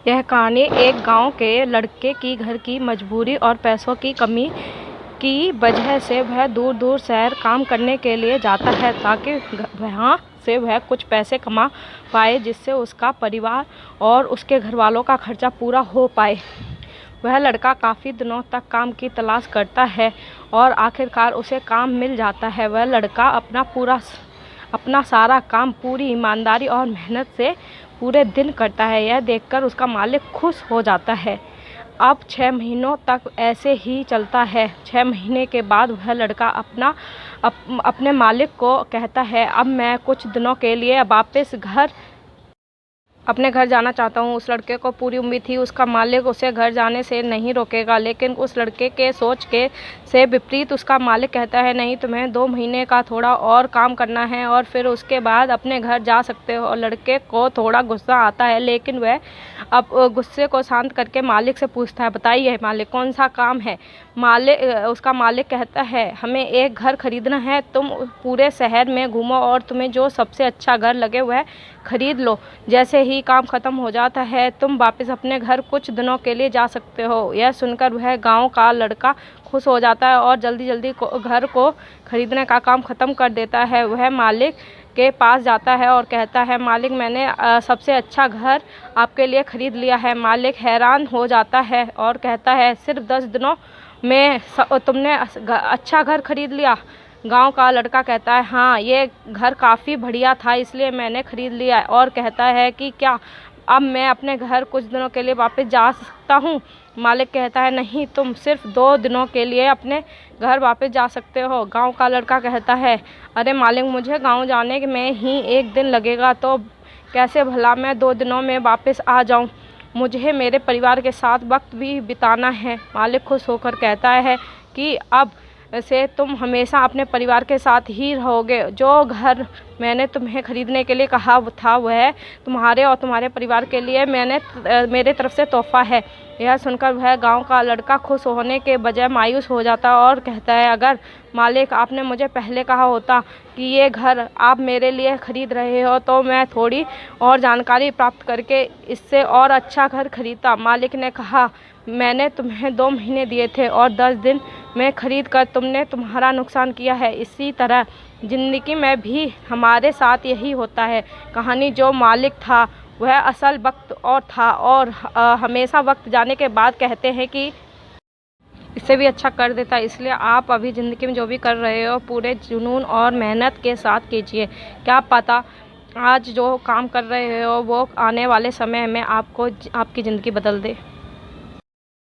यह कहानी एक गांव के लड़के की घर की मजबूरी और पैसों की कमी की वजह से वह दूर दूर शहर काम करने के लिए जाता है ताकि वहाँ से वह कुछ पैसे कमा पाए जिससे उसका परिवार और उसके घर वालों का खर्चा पूरा हो पाए। वह लड़का काफ़ी दिनों तक काम की तलाश करता है और आखिरकार उसे काम मिल जाता है। वह लड़का अपना सारा काम पूरी ईमानदारी और मेहनत से पूरे दिन करता है। यह देखकर उसका मालिक खुश हो जाता है। अब 6 महीनों तक ऐसे ही चलता है। 6 महीने के बाद वह लड़का अपने मालिक को कहता है, अब मैं कुछ दिनों के लिए वापस अपने घर जाना चाहता हूँ। उस लड़के को पूरी उम्मीद थी उसका मालिक उसे घर जाने से नहीं रोकेगा, लेकिन उस लड़के के सोच के से विपरीत उसका मालिक कहता है, नहीं, तुम्हें 2 महीने का थोड़ा और काम करना है और फिर उसके बाद अपने घर जा सकते हो। और लड़के को थोड़ा गुस्सा आता है, लेकिन वह अब गुस्से को शांत करके मालिक से पूछता है, बताइए मालिक, कौन सा काम है। उसका मालिक कहता है, हमें एक घर खरीदना है। तुम पूरे शहर में घूमो और तुम्हें जो सबसे अच्छा घर लगे वह खरीद लो। जैसे ही काम खत्म हो जाता है तुम वापस अपने घर कुछ दिनों के लिए जा सकते हो। यह सुनकर वह गांव का लड़का खुश हो जाता है और जल्दी जल्दी घर को खरीदने का काम खत्म कर देता है। वह मालिक के पास जाता है और कहता है, मालिक, मैंने सबसे अच्छा घर आपके लिए खरीद लिया है। मालिक हैरान हो जाता है और कहता है, सिर्फ 10 दिनों में तुमने अच्छा घर खरीद लिया। गांव का लड़का कहता है, हाँ, ये घर काफ़ी बढ़िया था इसलिए मैंने ख़रीद लिया। और कहता है कि क्या अब मैं अपने घर कुछ दिनों के लिए वापस जा सकता हूँ। मालिक कहता है, नहीं, तुम सिर्फ 2 दिनों के लिए अपने घर वापस जा सकते हो। गांव का लड़का कहता है, अरे मालिक, मुझे गांव जाने में ही 1 दिन लगेगा, तो कैसे भला मैं 2 दिनों में वापस आ जाऊँ। मुझे मेरे परिवार के साथ वक्त भी बिताना है। मालिक खुश होकर कहता है कि अब से तुम हमेशा अपने परिवार के साथ ही रहोगे। जो घर मैंने तुम्हें खरीदने के लिए कहा था वह तुम्हारे और तुम्हारे परिवार के लिए मेरे तरफ से तोहफा है। यह सुनकर वह गांव का लड़का खुश होने के बजाय मायूस हो जाता और कहता है, अगर मालिक आपने मुझे पहले कहा होता कि ये घर आप मेरे लिए खरीद रहे हो तो मैं थोड़ी और जानकारी प्राप्त करके इससे और अच्छा घर खरीदता। मालिक ने कहा, मैंने तुम्हें 2 महीने दिए थे और 10 दिन में खरीद कर तुमने तुम्हारा नुकसान किया है। इसी तरह ज़िंदगी में भी हमारे साथ यही होता है। कहानी जो मालिक था वह असल वक्त और था और हमेशा वक्त जाने के बाद कहते हैं कि इससे भी अच्छा कर देता। इसलिए आप अभी ज़िंदगी में जो भी कर रहे हो पूरे जुनून और मेहनत के साथ कीजिए। क्या पता आज जो काम कर रहे हो वो आने वाले समय में आपकी ज़िंदगी बदल दे।